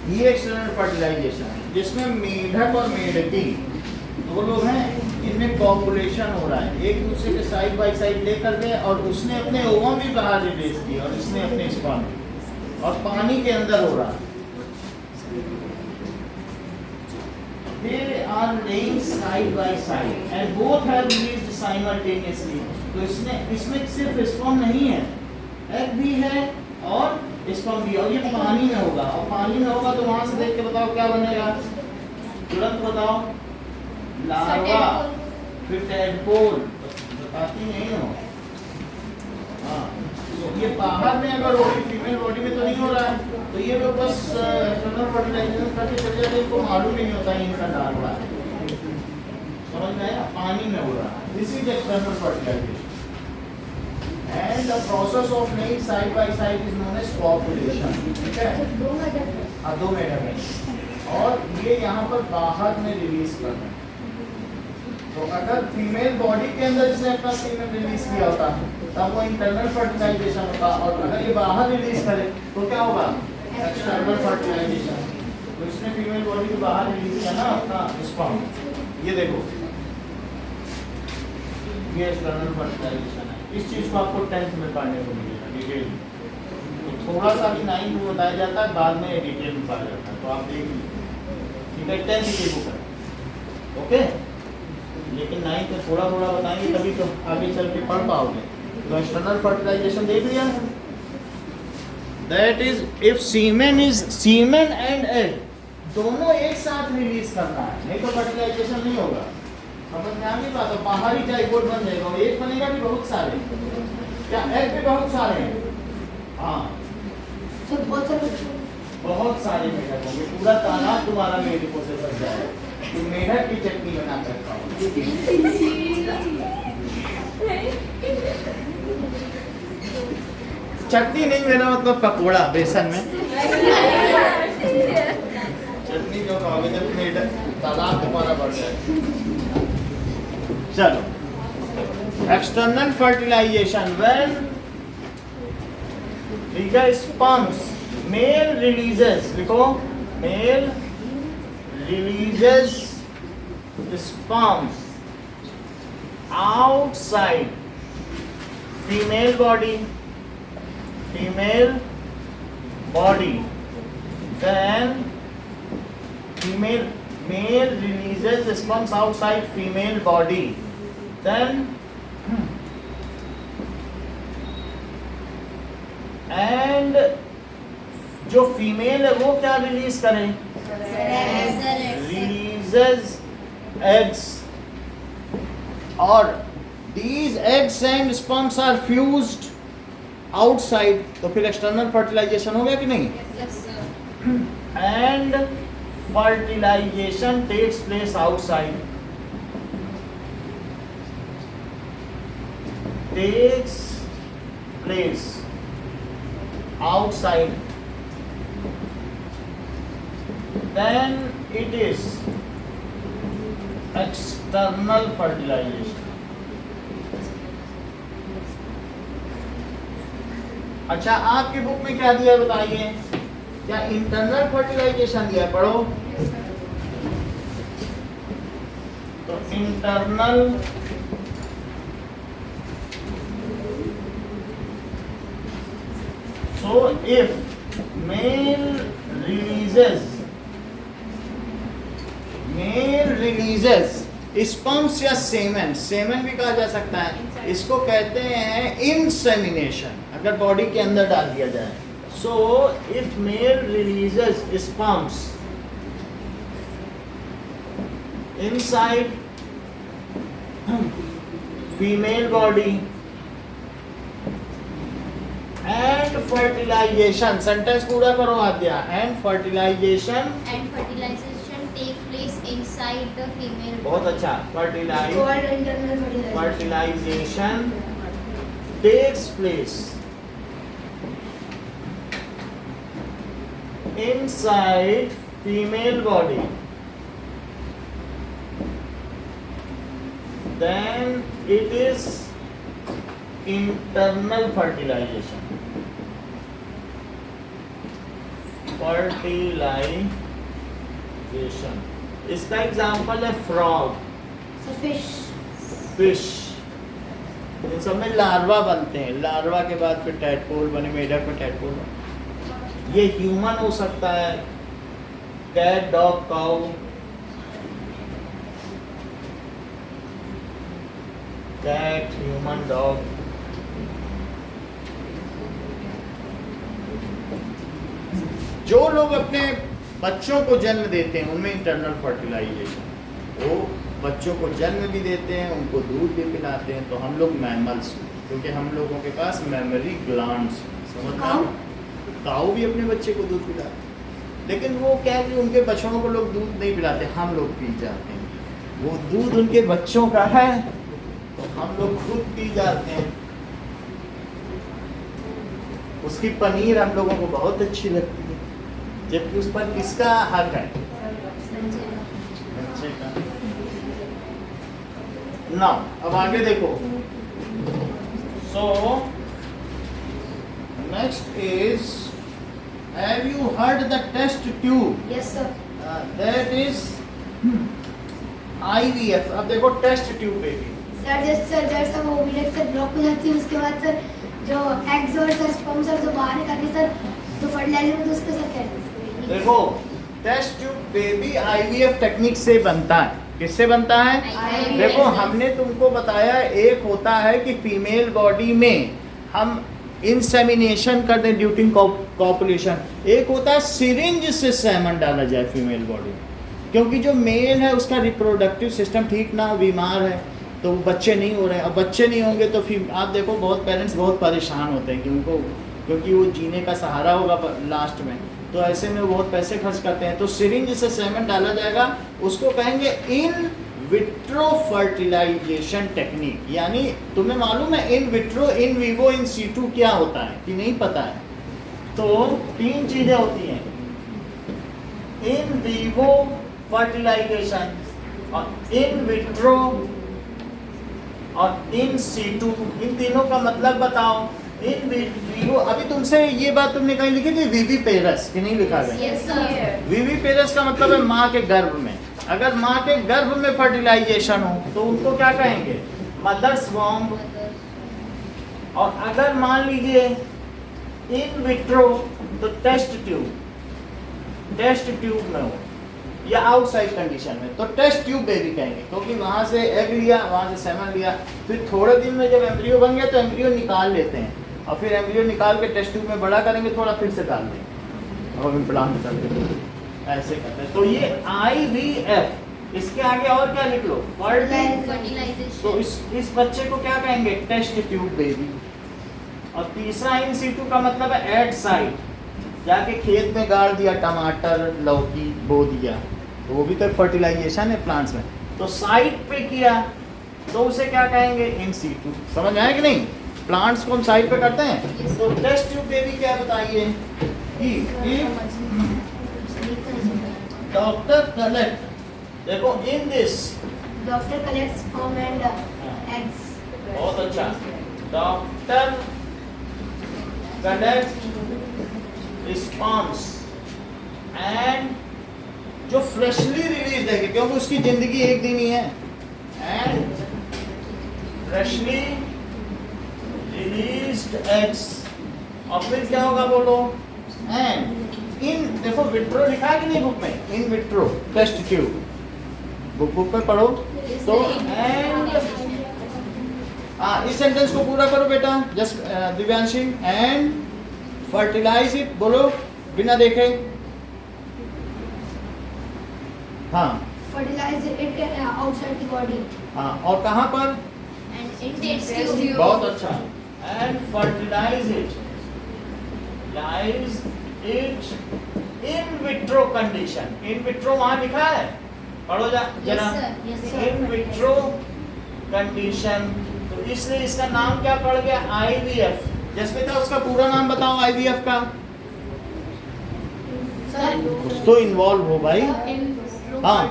ये एक्सटर्नल फर्टिलाइजेशन है जिसमें मेढक और मेढकी दो लोग हैं, इनमें कॉपुलेशन हो रहा है, एक दूसरे के साइड बाय साइड लेकर के, और उसने अपने ओवम भी बाहर रिलीज किए और इसने अपने स्पर्म, और पानी के अंदर हो रहा है। They are laying side by side and both have released simultaneously. तो इसमें सिर्फ स्पर्म नहीं है, एग भी है और स्पर्म भी, और ये पानी में होगा, और पानी में होगा तो वहां से देख के बताओ क्या बनेगा, तुरंत बताओ। लार्वा, फिर टैडपोल, बताती नहीं हो। हाँ, तो ये बाहर में अगर हो, फीमेल बॉडी में तो नहीं हो रहा है, तो ये लोग बस एक्सटर्नल फर्टिलाइजेशन करके चले जाते हैं, इनको मालूम ही नहीं होता है इनका लार्वा है। समझ में आया? पानी में हो रहा है, this is external fertilisation and the process of laying side by side is known as copulation. ठीक है? हाँ, दो मेढक हैं और ये यहाँ पर बाहर में रिलीज कर रहे हैं। तो अगर फीमेल बॉडी के अंदर इसने अपना सीमेन रिलीज किया होता तब वो इंटरनल फर्टिलाइजेशन होता, और अगर ये बाहर रिलीज करे तो क्या होगा? External fertilisation. तो इसने फीमेल बॉडी के बाहर रिलीज किया ना अपना स्पर्म। ये देखो, ये एक्सटर्नल फर्टिलाइजेशन है। इस चीज को आपको 10th में पढ़ने को मिलेगा डिटेल, तो थोड़ा सा भी 9th में बताया जाता है, बाद में डिटेल में पढ़ा जाता है, तो आप देख लीजिए। ठीक है, 10th की बुक है, ओके। लेकिन 9th में थोड़ा थोड़ा बताएंगे तभी तो आगे चल के पढ़ पाओगे। तो एक्सटर्नल फर्टिलाइजेशन देख लिया, that is if semen and egg दोनों एक साथ रिलीज करना है, नहीं तो फर्टिलाइजेशन नहीं होगा। समझ में आ नहीं पाता, बाहर ही जाइगोट बन जाएगा, और एक बनेगा कि बहुत सारे। क्या एग भी बहुत सारे हैं? हाँ, सब बहुत सारे बहुत सारे मेढक होंगे, पूरा तालाब तुम्हारा मेढकों से भर जाएगा। तुम मेढक की चटनी बना कर खाओ। चटनी नहीं, मेरा मतलब पकोड़ा बेसन में। चटनी जो खाओगे जब मेढक तालाब तुम्हारा भर जाएगा। चलो, एक्सटर्नल फर्टिलाइजेशन व्हेन ठीक है स्पर्म्स मेल रिलीजेस, लिखो male releases sperms outside female body then male releases sperms outside female body, then and जो फीमेल है वो क्या रिलीज करें? रिलीजेस एग्स, और these eggs and sperms are fused outside, तो फिर एक्सटर्नल फर्टिलाइजेशन हो गया कि नहीं? And fertilization takes place outside. Takes place outside. Then it is external fertilization. अच्छा, आपकी बुक में क्या दिया है बताइए? क्या इंटरनल फर्टिलाइजेशन दिया है? पढ़ो। तो internal so if male releases sperms या सेमेन, सेमेन भी कहा जा सकता है, इसको कहते हैं इंसेमिनेशन, अगर बॉडी के अंदर डाल दिया जाए। So if male releases sperms inside female body and fertilization, sentence पूरा करो आद्या, and fertilization take place inside the female बहुत body. अच्छा, internal fertilization takes place inside female body, then it is internal fertilization. इसका example है frog, fish, इन सब में larva बनते हैं, लार्वा के बाद फिर टैडपोल बने, मेढक में टैडपोल बने। ये ह्यूमन हो सकता है, कैट, डॉग, काऊ, कैट, ह्यूमन, डॉग। जो लोग अपने बच्चों को जन्म देते हैं उनमें इंटरनल फर्टिलाइजेशन, वो बच्चों को जन्म भी देते हैं, उनको दूध भी पिलाते हैं। तो हम लोग मैमल्स, क्योंकि हम लोगों के पास मेमोरी ग्लैंड्स, समझना, काऊ भी अपने बच्चे को दूध पिलाते हैं, लेकिन वो क्या है कि उनके बच्चों को लोग दूध नहीं पिलाते, हम लोग पी जाते हैं। वो दूध उनके बच्चों का है तो हम लोग खुद पी जाते हैं। उसकी पनीर हम लोगों को बहुत अच्छी लगती है, जबकि उस पर किसका हक है? बच्चे का। ना अब आगे देखो। So next is, have you heard the test tube? Yes sir. That is IVF। अब देखो टेस्ट ट्यूब बेबी। सर जैसा वो ओविलेट से ब्लॉक हो जाती है, उसके बाद सर जो एग्स और सर स्पर्म सर जो बाहर निकालते सर तो फर्टिलाइजर में तो उसके सर क्या है? देखो, test tube baby IVF technique से बनता है। किससे बनता है? IVF। देखो, हमने तुमको बताया, एक होता है कि फीमेल बॉडी में हम इंसेमिनेशन कर दें ड्यूरिंग कॉपुलेशन, एक होता है सिरिंज से सेमन डाला जाए फीमेल बॉडी में, क्योंकि जो मेल है उसका रिप्रोडक्टिव सिस्टम ठीक ना हो, बीमार है, तो वो बच्चे नहीं हो रहे हैं। अब बच्चे नहीं होंगे तो फिर आप देखो बहुत पेरेंट्स बहुत परेशान होते हैं कि उनको, क्योंकि वो जीने का सहारा होगा लास्ट में, तो ऐसे में वो बहुत पैसे खर्च करते हैं। तो सिरिंज से सेमेंट डाला जाएगा, उसको कहेंगे इन विट्रो फर्टिलाइजेशन टेक्निक। यानी तुम्हें मालूम है in vitro, in vivo, in situ क्या होता है कि नहीं पता है? तो 3 चीजें होती हैं, इन विवो फर्टिलाइजेशन और इन विट्रो और इन सीटू। इन तीनों का मतलब बताओ। इन विवो, अभी तुमसे ये बात तुमने कहीं लिखी थी विवी पेरस कि नहीं लिखा गया? Yes, sir. विवी पेरस का मतलब है माँ के गर्भ में। अगर माँ के गर्भ में फर्टिलाइजेशन हो तो उनको क्या कहेंगे? मदर्स वॉर्म। और अगर मान लीजिए इन विट्रो तो टेस्ट ट्यूब में हो या आउटसाइड कंडीशन में, तो टेस्ट ट्यूब बेबी कहेंगे, क्योंकि वहां से एग लिया, वहां से सेमन लिया, फिर थोड़े दिन में जब एम्ब्रियो बन गया तो एम्ब्रियो निकाल लेते हैं और फिर एम्ब्रियो निकाल के टेस्ट ट्यूब में बड़ा करेंगे, थोड़ा फिर से डाल देंगे और इम्प्लांट कर देंगे, ऐसे करते हैं। तो ये IVF। इसके आगे और क्या लिख लो? Fertilization. तो इस बच्चे को क्या कहेंगे? Test tube baby. और तीसरा इन सीटू का मतलब है एट साइट, जाके खेत में गाड़ दिया टमाटर लौकी बो दिया, तो वो भी तो फर्टिलाइजेशन है प्लांट्स में। तो साइट पे किया तो उसे क्या कहेंगे? In situ. समझ में आया कि नहीं? प्लांट्स को हम साइट पे करते हैं। तो टेस्ट ट्यूब बेबी क्या बताइए कि डॉक्टर कलेक्ट, देखो in this, doctor collects sperm and eggs. बहुत अच्छा, डॉक्टर कलेक्ट स्पर्म्स एंड, जो फ्रेशली रिलीज है क्योंकि उसकी जिंदगी एक दिन ही है, एंड फ्रेशली रिलीज्ड एग्स। और फिर क्या होगा बोलो? एंड इन, देखो विट्रो लिखा है कि नहीं बुक में? In vitro test tube, book में पढ़ो तो। एंड इस सेंटेंस को पूरा करो बेटा, just Divyanshi. And fertilise it, बोलो बिना देखे। हाँ, fertilise it outside the body. हाँ, और कहाँ पर? And in test tube. बहुत अच्छा। And fertilise it, lies it in vitro condition. In vitro वहां लिखा है, पढ़ो जरा। Yes, sir. Yes, sir. In vitro condition, तो इसलिए इसका नाम क्या पड़ गया? IVF। जसमिता उसका पूरा नाम बताओ IVF का। Sir. कुछ तो इन्वॉल्व हो भाई। हाँ।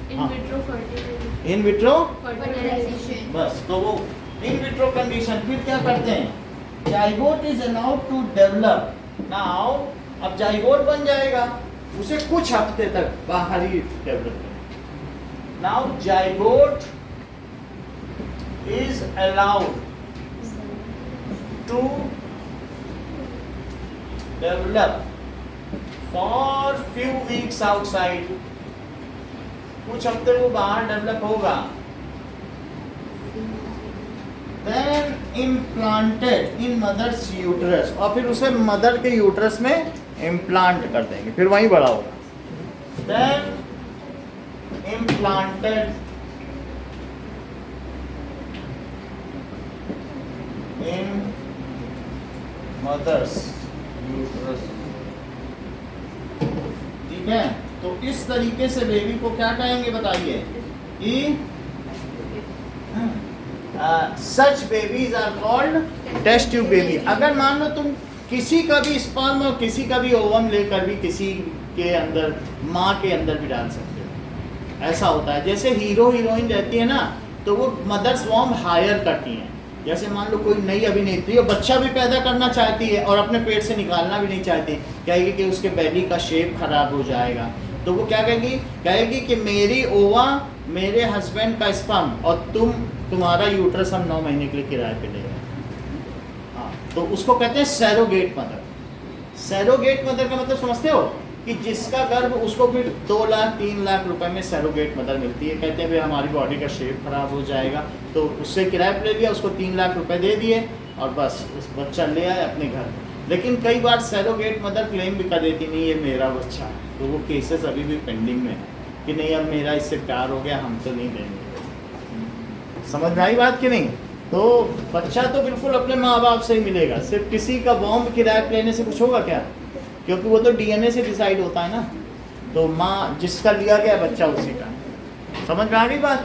In vitro fertilization. In vitro, Fertilization. बस तो वो इन विट्रो कंडीशन। फिर क्या करते हैं? Zygote is allowed to develop. Now अब जाइगोट बन जाएगा, उसे कुछ हफ्ते तक बाहर ही डेवलप करें। Now zygote is allowed to develop for few weeks outside. कुछ हफ्ते वो बाहर डेवलप होगा। Then implanted in mother's uterus, और फिर उसे मदर के यूट्रस में इम्प्लांट कर देंगे, फिर वहीं बड़ा होगा। Then implanted in mother's uterus। ठीक है, तो इस तरीके से बेबी को क्या कहेंगे बताइए कि such babies are called test tube baby. अगर मान लो तुम किसी का भी स्पर्म और किसी का भी ओवम लेकर भी किसी के अंदर, माँ के अंदर भी डाल सकते हो, ऐसा होता है। जैसे हीरो हीरोइन रहती है ना, तो वो मदर्स वॉर्म हायर करती हैं। जैसे मान लो कोई नई अभिनेत्री और बच्चा भी पैदा करना चाहती है और अपने पेट से निकालना भी नहीं चाहती, कहेगी कि उसके बेबी का शेप खराब हो जाएगा, तो वो क्या कहेगी कि मेरी ओवा मेरे हस्बैंड का स्पर्म और तुम्हारा यूट्रस हम 9 महीने के लिए किराए पे ले रहे हैं। हाँ, तो उसको कहते हैं सैरोगेट मदर। सैरोगेट मदर का मतलब समझते हो कि जिसका गर्भ, उसको फिर 2 लाख 3 लाख रुपए में सैरोगेट मदर मिलती है। कहते हैं भाई हमारी बॉडी का शेप खराब हो जाएगा, तो उससे किराए पे ले लिया, उसको 3 लाख रुपए दे दिए और बस उस बच्चा ले आए अपने घर। लेकिन कई बार सैरोगेट मदर क्लेम भी कर देती नहीं ये मेरा बच्चा है, तो वो केसेस अभी भी पेंडिंग में है कि नहीं अब मेरा इससे प्यार हो गया, हम तो नहीं देंगे। समझ में आई बात कि नहीं? तो बच्चा तो बिल्कुल अपने माँ बाप से ही मिलेगा, सिर्फ किसी का बॉम्ब किराए पे लेने से कुछ होगा क्या? क्योंकि वो तो डीएनए से डिसाइड होता है ना। तो माँ जिसका लिया गया बच्चा उसी का। समझ में आ गई बात?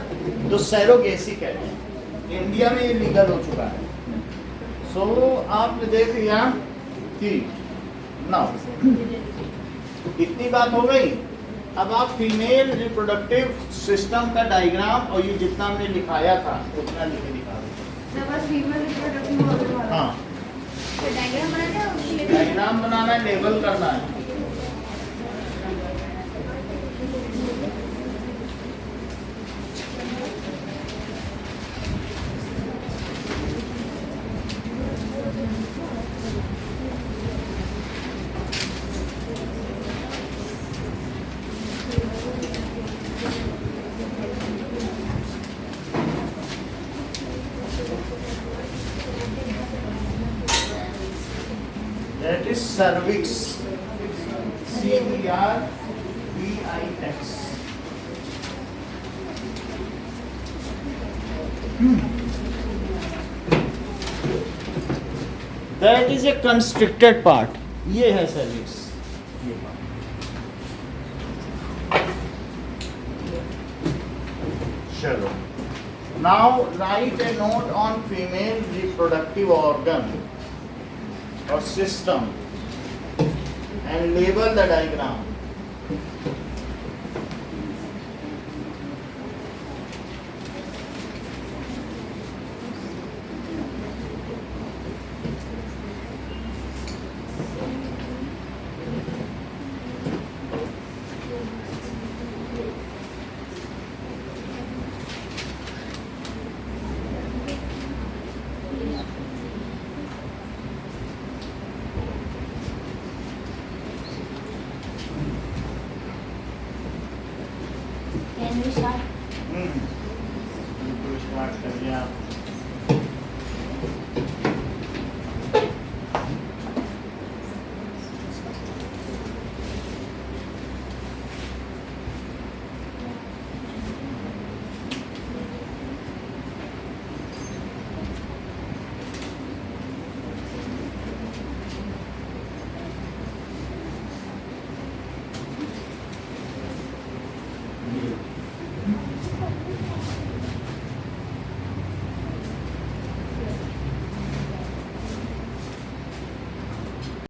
तो सैरोगेसी कहते हैं, इंडिया में ये लीगल हो चुका है। सो आपने देख लिया कि ना इतनी बात हो गई। अब आप फीमेल रिप्रोडक्टिव सिस्टम का डायग्राम और ये जितना हमने लिखाया था उतना लिखे दिखा दो। हाँ, तो डायग्राम बनाना है और उसके डायग्राम बनाना है, लेबल करना है। That is cervix. CERVIX. That is a constricted part. ये है cervix. ये part. चलो. Now write a note on female reproductive organ or system and label the diagram. Can we start?